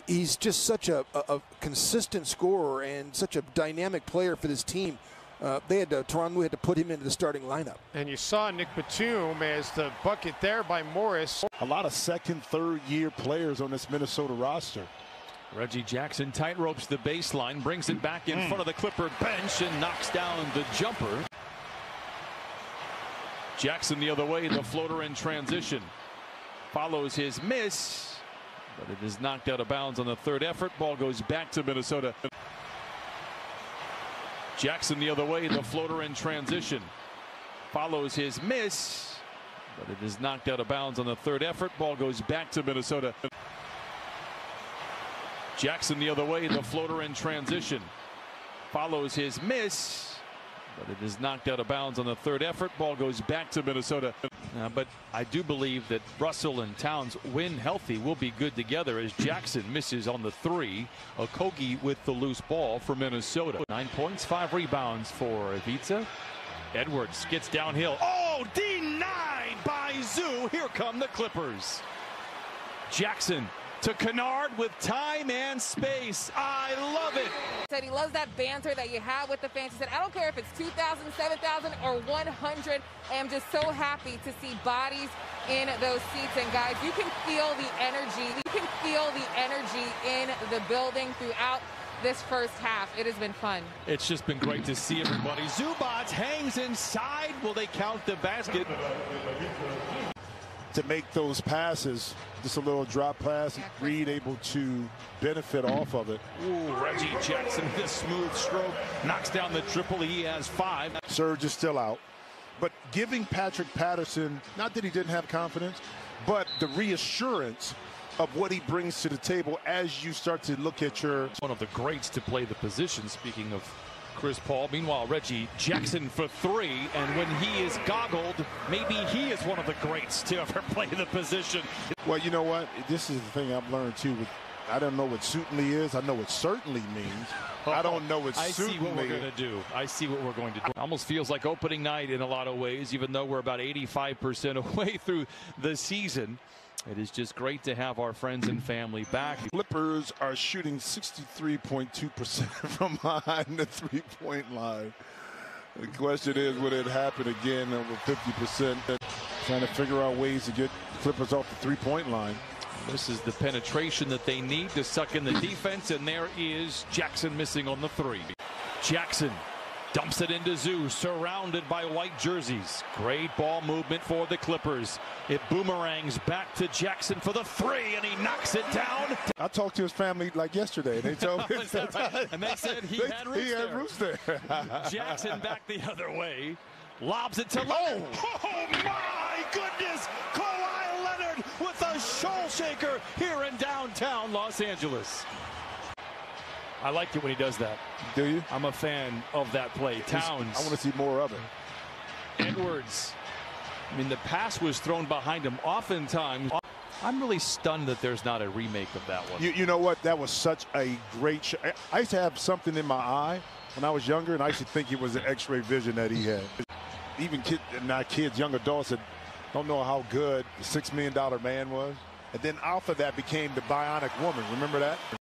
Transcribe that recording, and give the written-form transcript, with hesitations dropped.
He's just such a consistent scorer and such a dynamic player for this team. Toronto had to put him into the starting lineup. And you saw Nick Batum as the bucket there by Morris. A lot of second, third year players on this Minnesota roster. Reggie Jackson tight ropes the baseline, brings it back in front of the Clipper bench and knocks down the jumper. Jackson the other way, the floater in transition. Follows his miss, but it is knocked out of bounds on the third effort. Ball goes back to Minnesota. Jackson the other way, the floater in transition. Follows his miss, but it is knocked out of bounds on the third effort. Ball goes back to Minnesota. Jackson the other way, the floater in transition. Follows his miss, but it is knocked out of bounds on the third effort. Ball goes back to Minnesota. But I do believe that Russell and Towns, when healthy, will be good together as Jackson misses on the three. Okogie with the loose ball for Minnesota. 9 points, 5 rebounds for Ivica. Edwards gets downhill. Oh, denied by Zoo. Here come the Clippers. Jackson to Kennard with time and space. I love it. Said he loves that banter that you have with the fans. He said, I don't care if it's 2,000, 7,000, or 100. I am just so happy to see bodies in those seats. And guys, you can feel the energy. You can feel the energy in the building throughout this first half. It has been fun. It's just been great to see everybody. Zubac hangs inside. Will they count the basket? To make those passes, just a little drop pass, Reed able to benefit off of it. Ooh, Reggie Jackson with a smooth stroke knocks down the triple. He has 5. Surge is still out, but giving Patrick Patterson, not that he didn't have confidence, but the reassurance of what he brings to the table as you start to look at your... One of the greats to play the position, speaking of Chris Paul. Meanwhile, Reggie Jackson for 3, and when he is goggled, maybe he is one of the greats to ever play the position. Well, you know what? This is the thing I've learned too. I don't know what certainly is. I know what certainly means. I don't know what certainly. I see what we're going to do. I see what we're going to do. It almost feels like opening night in a lot of ways, even though we're about 85% away through the season. It is just great to have our friends and family back. Clippers are shooting 63.2% from behind the three-point line. The question is, would it happen again over 50%? Trying to figure out ways to get Clippers off the three-point line. This is the penetration that they need to suck in the defense, and there is Jackson missing on the 3. Jackson dumps it into Zoo, surrounded by white jerseys. Great ball movement for the Clippers. It boomerangs back to Jackson for the 3, and he knocks it down. I talked to his family like yesterday. They told me right? And they said he had roots there. Jackson back the other way. Lobs it to Leonard. Oh my goodness! Kawhi Leonard with a shoal shaker here in downtown Los Angeles. I like it when he does that. Do you? I'm a fan of that play. Towns. I want to see more of it. Edwards. I mean, the pass was thrown behind him oftentimes. I'm really stunned that there's not a remake of that one. You know what? That was such a great shot. I used to have something in my eye when I was younger, and I used to think it was an X-ray vision that he had. Even young adults that don't know how good the $6 Million Man was. And then off of that became the Bionic Woman. Remember that?